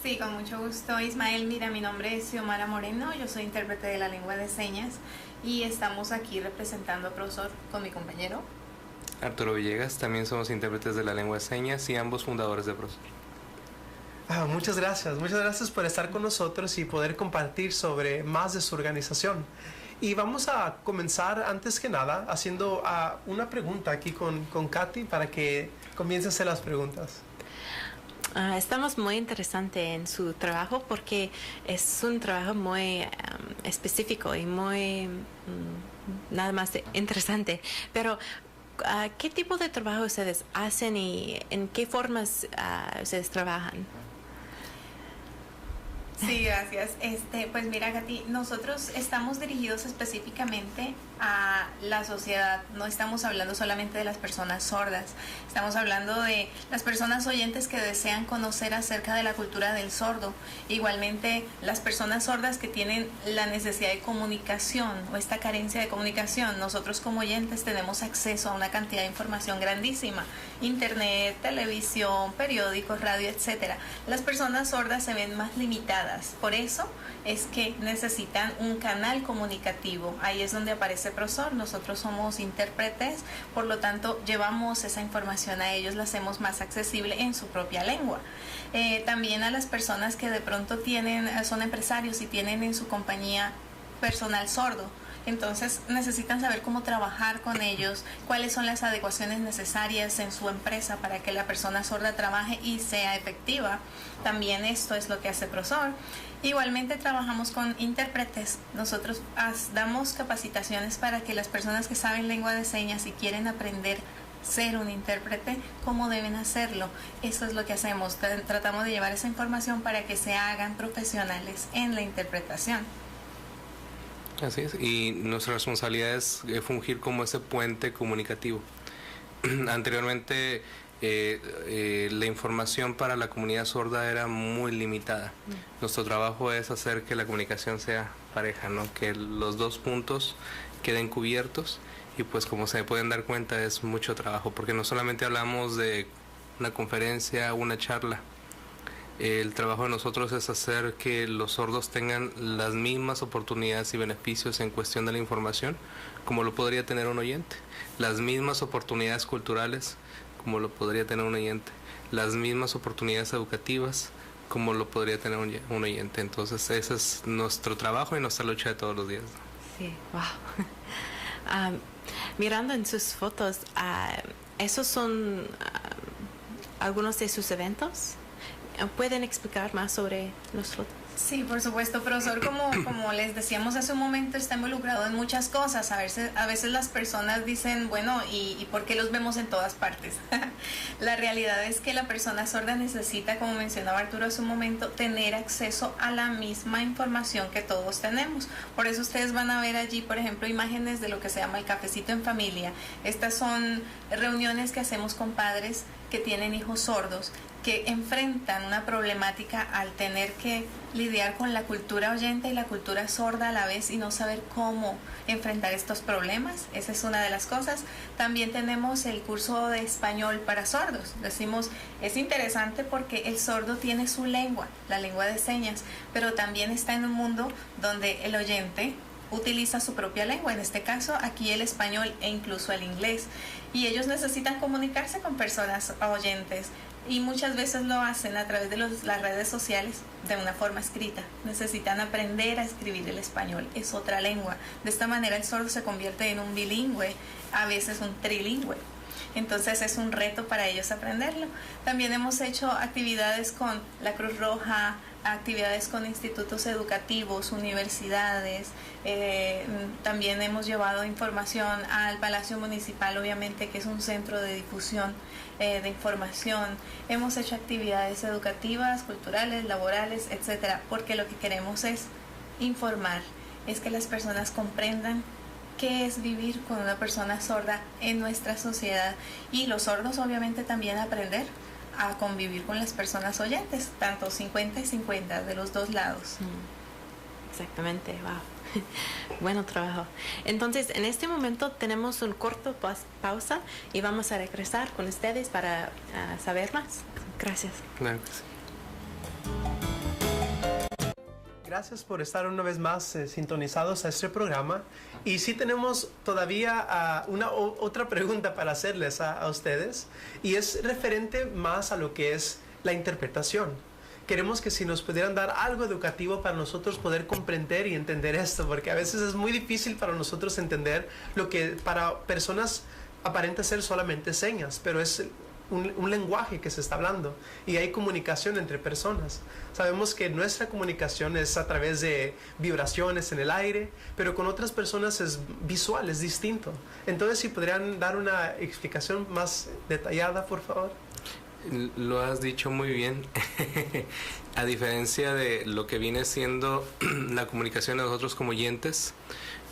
Sí, con mucho gusto, Ismael. Mira, mi nombre es Xiomara Moreno, yo soy intérprete de la lengua de señas y estamos aquí representando a Prosor con mi compañero Arturo Villegas, también somos intérpretes de la lengua de señas y ambos fundadores de Prosor. Muchas gracias por estar con nosotros y poder compartir sobre más de su organización. Y vamos a comenzar antes que nada haciendo una pregunta aquí con Katy para que comience a hacer las preguntas. Estamos muy interesantes en su trabajo porque es un trabajo muy específico y muy nada más interesante. Pero, ¿qué tipo de trabajo ustedes hacen y en qué formas ustedes trabajan? Sí, gracias. Pues mira, Katy, nosotros estamos dirigidos específicamente a la sociedad. No estamos hablando solamente de las personas sordas. Estamos hablando de las personas oyentes que desean conocer acerca de la cultura del sordo. Igualmente, las personas sordas que tienen la necesidad de comunicación o esta carencia de comunicación. Nosotros como oyentes tenemos acceso a una cantidad de información grandísima. Internet, televisión, periódicos, radio, etcétera. Las personas sordas se ven más limitadas. Por eso es que necesitan un canal comunicativo. Ahí es donde aparece Prosor. Nosotros somos intérpretes, por lo tanto llevamos esa información a ellos, la hacemos más accesible en su propia lengua. También a las personas que de pronto son empresarios y tienen en su compañía personal sordo. Entonces necesitan saber cómo trabajar con ellos, cuáles son las adecuaciones necesarias en su empresa para que la persona sorda trabaje y sea efectiva. También esto es lo que hace Prosor. Igualmente trabajamos con intérpretes. Nosotros damos capacitaciones para que las personas que saben lengua de señas y quieren aprender ser un intérprete, cómo deben hacerlo. Eso es lo que hacemos. Tratamos de llevar esa información para que se hagan profesionales en la interpretación. Así es, y nuestra responsabilidad es fungir como ese puente comunicativo. Anteriormente la información para la comunidad sorda era muy limitada. Nuestro trabajo es hacer que la comunicación sea pareja, ¿no? Que los dos puntos queden cubiertos, y pues como se pueden dar cuenta es mucho trabajo, porque no solamente hablamos de una conferencia, una charla. El trabajo de nosotros es hacer que los sordos tengan las mismas oportunidades y beneficios en cuestión de la información como lo podría tener un oyente, las mismas oportunidades culturales como lo podría tener un oyente, las mismas oportunidades educativas como lo podría tener un oyente. Entonces ese es nuestro trabajo y nuestra lucha de todos los días. Sí, wow. Mirando en sus fotos, ¿esos son algunos de sus eventos? ¿Pueden explicar más sobre los fotos? Sí, por supuesto, profesor, como les decíamos hace un momento, está involucrado en muchas cosas. A veces las personas dicen, bueno, ¿y por qué los vemos en todas partes? La realidad es que la persona sorda necesita, como mencionaba Arturo hace un momento, tener acceso a la misma información que todos tenemos. Por eso ustedes van a ver allí, por ejemplo, imágenes de lo que se llama el cafecito en familia. Estas son reuniones que hacemos con padres que tienen hijos sordos, que enfrentan una problemática al tener que lidiar con la cultura oyente y la cultura sorda a la vez y no saber cómo enfrentar estos problemas. Esa es una de las cosas. También tenemos el curso de español para sordos. Decimos, es interesante porque el sordo tiene su lengua, la lengua de señas, pero también está en un mundo donde el oyente utiliza su propia lengua, en este caso aquí el español e incluso el inglés, y ellos necesitan comunicarse con personas oyentes y muchas veces lo hacen a través de las redes sociales de una forma escrita. Necesitan aprender a escribir el español, es otra lengua. De esta manera el sordo se convierte en un bilingüe, a veces un trilingüe. Entonces es un reto para ellos aprenderlo. También hemos hecho actividades con la Cruz Roja, actividades con institutos educativos, universidades. También hemos llevado información al Palacio Municipal, obviamente, que es un centro de difusión de información. Hemos hecho actividades educativas, culturales, laborales, etcétera, porque lo que queremos es informar, es que las personas comprendan qué es vivir con una persona sorda en nuestra sociedad, y los sordos obviamente también aprender a convivir con las personas oyentes, tanto 50 y 50 de los dos lados. Exactamente, wow. Bueno trabajo. Entonces, en este momento tenemos un corto pausa y vamos a regresar con ustedes para saber más. Gracias. Claro que sí. Gracias por estar una vez más sintonizados a este programa. Y sí tenemos todavía otra pregunta para hacerles a ustedes, y es referente más a lo que es la interpretación. Queremos que si nos pudieran dar algo educativo para nosotros poder comprender y entender esto, porque a veces es muy difícil para nosotros entender lo que para personas aparenta ser solamente señas, pero es un lenguaje que se está hablando y hay comunicación entre personas. Sabemos que nuestra comunicación es a través de vibraciones en el aire, pero con otras personas es visual, es distinto. Entonces, si podrían dar una explicación más detallada, por favor. Lo has dicho muy bien. A diferencia de lo que viene siendo la comunicación de nosotros como oyentes,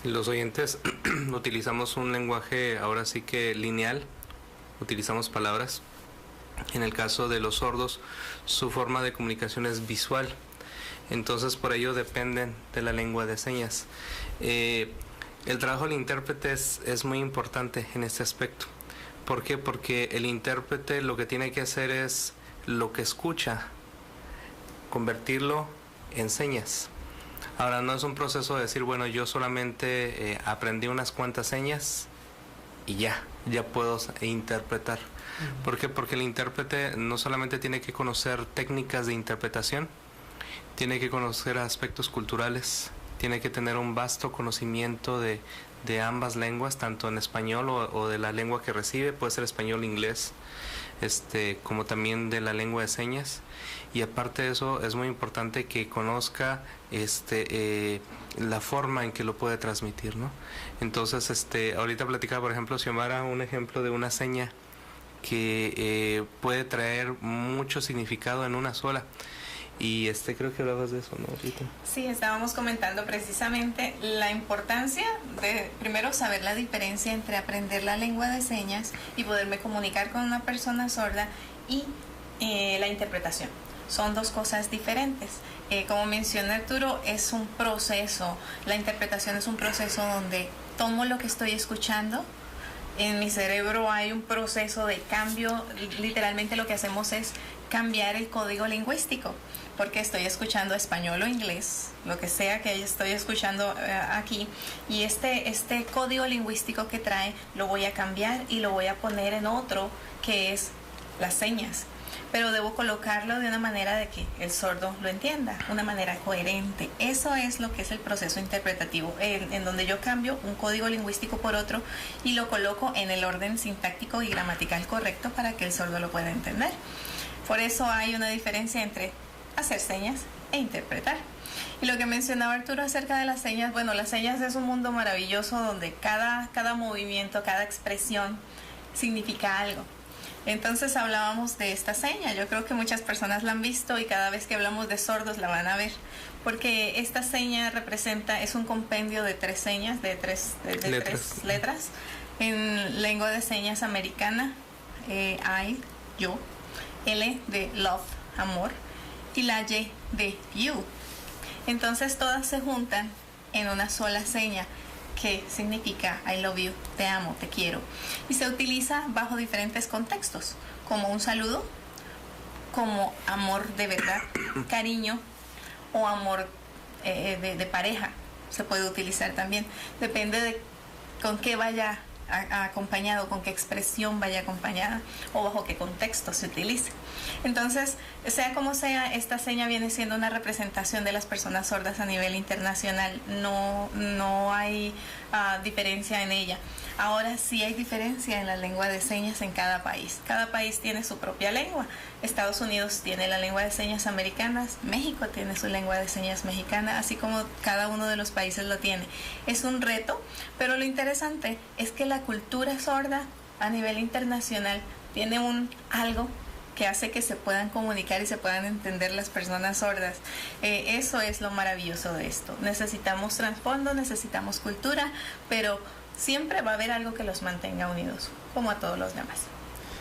los oyentes utilizamos un lenguaje ahora sí que lineal, utilizamos palabras. En el caso de los sordos, su forma de comunicación es visual. Entonces, por ello dependen de la lengua de señas. El trabajo del intérprete es muy importante en este aspecto. ¿Por qué? Porque el intérprete lo que tiene que hacer es lo que escucha, convertirlo en señas. Ahora, no es un proceso de decir, bueno, yo solamente aprendí unas cuantas señas y ya puedo interpretar. ¿Por qué? Porque el intérprete no solamente tiene que conocer técnicas de interpretación, tiene que conocer aspectos culturales, tiene que tener un vasto conocimiento de ambas lenguas, tanto en español o de la lengua que recibe, puede ser español, inglés, como también de la lengua de señas. Y aparte de eso, es muy importante que conozca la forma en que lo puede transmitir, ¿no? Entonces, ahorita platicaba, por ejemplo, Xiomara, un ejemplo de una seña que puede traer mucho significado en una sola. Y creo que hablabas de eso, ¿no, Rita? Sí, estábamos comentando precisamente la importancia de primero saber la diferencia entre aprender la lengua de señas y poderme comunicar con una persona sorda y la interpretación. Son dos cosas diferentes. Como menciona Arturo, es un proceso. La interpretación es un proceso donde tomo lo que estoy escuchando. En mi cerebro hay un proceso de cambio. Literalmente lo que hacemos es cambiar el código lingüístico, porque estoy escuchando español o inglés, lo que sea que estoy escuchando aquí, y este código lingüístico que trae lo voy a cambiar y lo voy a poner en otro que es las señas, pero debo colocarlo de una manera de que el sordo lo entienda, una manera coherente. Eso es lo que es el proceso interpretativo, en donde yo cambio un código lingüístico por otro y lo coloco en el orden sintáctico y gramatical correcto para que el sordo lo pueda entender. Por eso hay una diferencia entre hacer señas e interpretar. Y lo que mencionaba Arturo acerca de las señas, bueno, las señas es un mundo maravilloso donde cada movimiento, cada expresión significa algo. Entonces hablábamos de esta seña. Yo creo que muchas personas la han visto y cada vez que hablamos de sordos la van a ver, porque esta seña es un compendio de tres señas, de tres letras. En lengua de señas americana, I, yo, L de love, amor, y la Y de you. Entonces todas se juntan en una sola seña que significa I love you, te amo, te quiero. Y se utiliza bajo diferentes contextos, como un saludo, como amor de verdad, cariño, o amor de pareja. Se puede utilizar también. Depende de con qué vaya acompañado, con qué expresión vaya acompañada o bajo qué contexto se utilice. Entonces, sea como sea, esta seña viene siendo una representación de las personas sordas a nivel internacional. No hay diferencia en ella. Ahora sí hay diferencia en la lengua de señas en cada país. Cada país tiene su propia lengua. Estados Unidos tiene la lengua de señas americanas, México tiene su lengua de señas mexicana, así como cada uno de los países lo tiene. Es un reto, pero lo interesante es que la cultura sorda a nivel internacional tiene algo que hace que se puedan comunicar y se puedan entender las personas sordas. Eso es lo maravilloso de esto. Necesitamos trasfondo, necesitamos cultura, pero siempre va a haber algo que los mantenga unidos, como a todos los demás.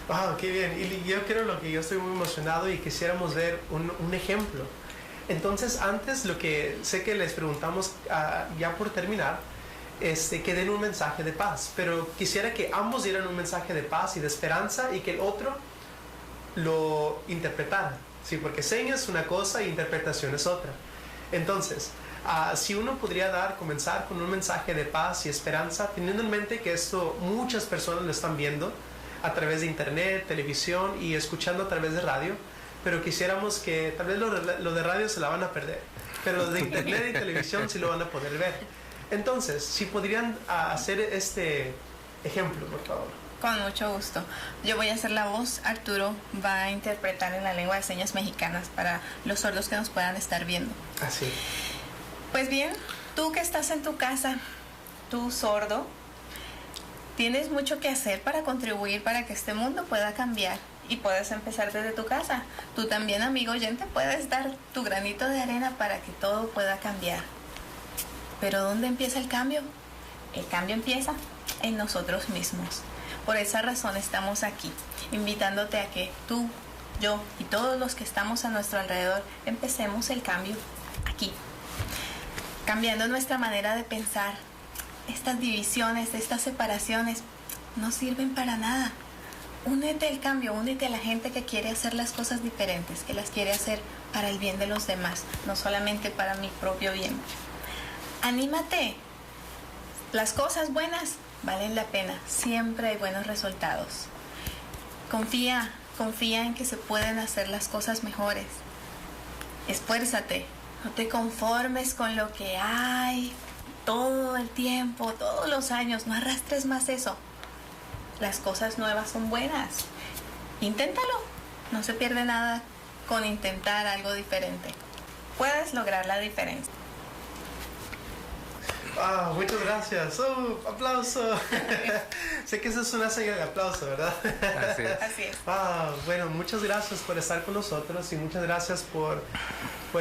¡Wow! ¡Qué bien! Y yo creo lo que yo estoy muy emocionado y quisiéramos ver un ejemplo. Entonces, antes lo que sé que les preguntamos ya por terminar, que den un mensaje de paz, pero quisiera que ambos dieran un mensaje de paz y de esperanza y que el otro lo interpretara, ¿sí? Porque señas es una cosa y interpretación es otra. Entonces, si uno podría comenzar con un mensaje de paz y esperanza, teniendo en mente que esto muchas personas lo están viendo a través de internet, televisión y escuchando a través de radio, pero quisiéramos que tal vez lo de radio se la van a perder, pero los de internet y televisión sí lo van a poder ver. Entonces, si podrían hacer este ejemplo, por favor. Con mucho gusto. Yo voy a hacer la voz, Arturo va a interpretar en la lengua de señas mexicanas para los sordos que nos puedan estar viendo. Así. Pues bien, tú que estás en tu casa, tú sordo, tienes mucho que hacer para contribuir para que este mundo pueda cambiar y puedes empezar desde tu casa. Tú también, amigo oyente, puedes dar tu granito de arena para que todo pueda cambiar. Pero ¿dónde empieza el cambio? El cambio empieza en nosotros mismos. Por esa razón estamos aquí, invitándote a que tú, yo y todos los que estamos a nuestro alrededor empecemos el cambio aquí. Cambiando nuestra manera de pensar. Estas divisiones, estas separaciones no sirven para nada. Únete al cambio, únete a la gente que quiere hacer las cosas diferentes, que las quiere hacer para el bien de los demás, no solamente para mi propio bien. Anímate. Las cosas buenas valen la pena. Siempre hay buenos resultados. Confía en que se pueden hacer las cosas mejores. Esfuérzate. No te conformes con lo que hay todo el tiempo, todos los años. No arrastres más eso. Las cosas nuevas son buenas. Inténtalo. No se pierde nada con intentar algo diferente. Puedes lograr la diferencia. Muchas gracias. Aplauso. Sé que esa es una señal de aplauso, ¿verdad? Así es. Así es. Bueno, muchas gracias por estar con nosotros y muchas gracias por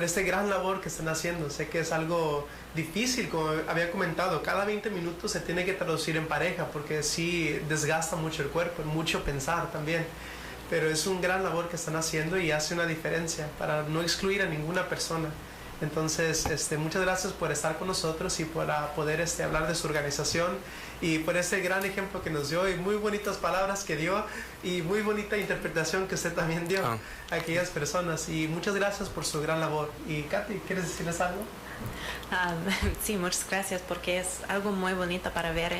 este gran labor que están haciendo. Sé que es algo difícil, como había comentado, cada 20 minutos se tiene que traducir en pareja porque sí desgasta mucho el cuerpo, mucho pensar también. Pero es un gran labor que están haciendo y hace una diferencia para no excluir a ninguna persona. Entonces, muchas gracias por estar con nosotros y por poder hablar de su organización y por ese gran ejemplo que nos dio y muy bonitas palabras que dio y muy bonita interpretación que usted también dio a aquellas personas. Y muchas gracias por su gran labor. Y Katy, ¿quieres decirles algo? Sí, muchas gracias porque es algo muy bonito para ver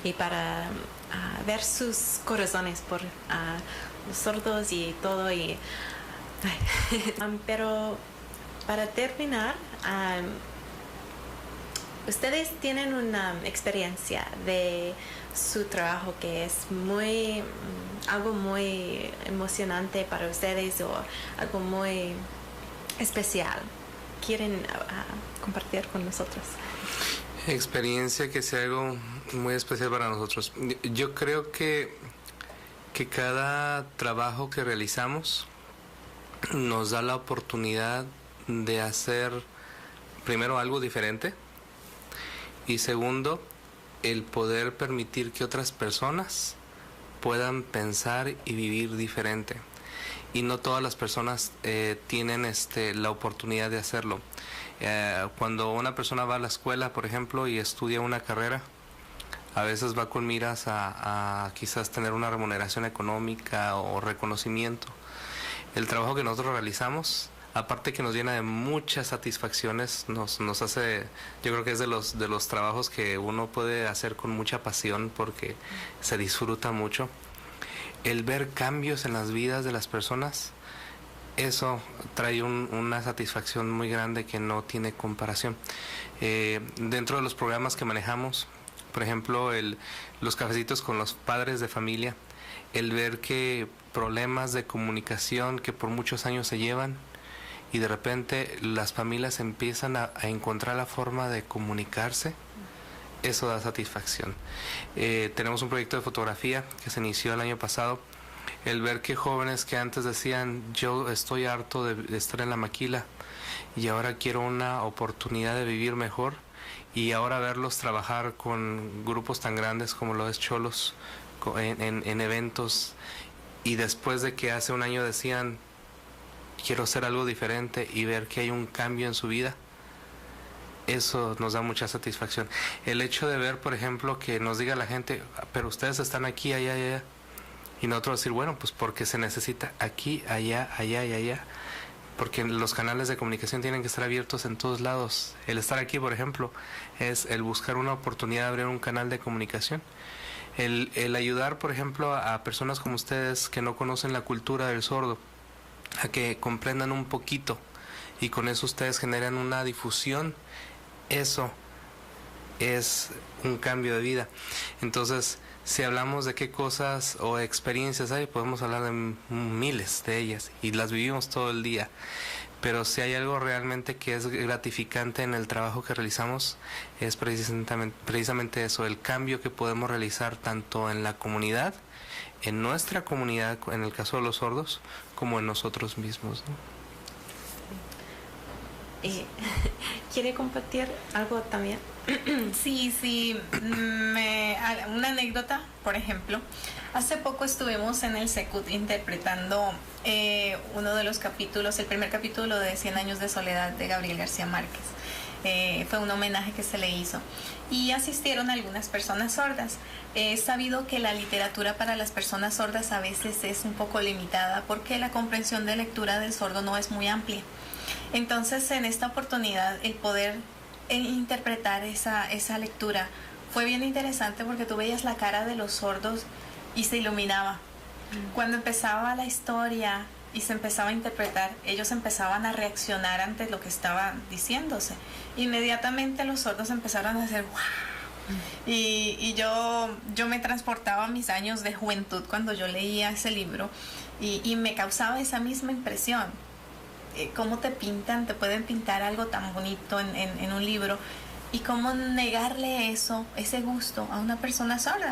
y para ver sus corazones por los sordos y todo. Pero para terminar, ustedes tienen una experiencia de su trabajo que es algo muy emocionante para ustedes o algo muy especial. ¿Quieren compartir con nosotros? Experiencia que sea algo muy especial para nosotros. Yo creo que cada trabajo que realizamos nos da la oportunidad de hacer primero algo diferente y segundo el poder permitir que otras personas puedan pensar y vivir diferente, y no todas las personas tienen la oportunidad de hacerlo. Cuando una persona va a la escuela, por ejemplo, y estudia una carrera, a veces va con miras a quizás tener una remuneración económica o reconocimiento. El trabajo que nosotros realizamos, aparte que nos llena de muchas satisfacciones, nos hace, yo creo que es de los trabajos que uno puede hacer con mucha pasión porque se disfruta mucho. El ver cambios en las vidas de las personas, eso trae una satisfacción muy grande que no tiene comparación. Dentro de los programas que manejamos, por ejemplo, los cafecitos con los padres de familia, el ver que problemas de comunicación que por muchos años se llevan, y de repente las familias empiezan a encontrar la forma de comunicarse, eso da satisfacción. Tenemos un proyecto de fotografía que se inició el año pasado. El ver que jóvenes que antes decían yo estoy harto de estar en la maquila y ahora quiero una oportunidad de vivir mejor, y ahora verlos trabajar con grupos tan grandes como lo es Cholos en eventos, y después de que hace un año decían quiero hacer algo diferente y ver que hay un cambio en su vida, eso nos da mucha satisfacción. El hecho de ver, por ejemplo, que nos diga la gente, pero ustedes están aquí, allá, y nosotros decir, bueno, pues porque se necesita aquí, allá, allá y allá. porque los canales de comunicación tienen que estar abiertos en todos lados. El estar aquí, por ejemplo, es el buscar una oportunidad de abrir un canal de comunicación. El ayudar, por ejemplo, a personas como ustedes que no conocen la cultura del sordo, a que comprendan un poquito y con eso ustedes generan una difusión, eso es un cambio de vida. Entonces, si hablamos de qué cosas o experiencias hay, podemos hablar de miles de ellas y las vivimos todo el día. Pero si hay algo realmente que es gratificante en el trabajo que realizamos, es precisamente eso, el cambio que podemos realizar tanto en la comunidad, en nuestra comunidad, en el caso de los sordos, como en nosotros mismos, ¿no? ¿Quiere compartir algo también? Sí, una anécdota, por ejemplo. Hace poco estuvimos en el Secut interpretando uno de los capítulos, el primer capítulo de 100 años de soledad de Gabriel García Márquez. Fue un homenaje que se le hizo y asistieron algunas personas sordas. He sabido que la literatura para las personas sordas a veces es un poco limitada porque la comprensión de lectura del sordo no es muy amplia. Entonces, en esta oportunidad, el poder interpretar esa lectura fue bien interesante porque tú veías la cara de los sordos y se iluminaba. Cuando empezaba la historia y se empezaba a interpretar, ellos empezaban a reaccionar ante lo que estaba diciéndose. Inmediatamente los sordos empezaron a hacer ¡wow! Y yo me transportaba a mis años de juventud cuando yo leía ese libro y me causaba esa misma impresión. Cómo te pueden pintar algo tan bonito en un libro y cómo negarle ese gusto a una persona sorda.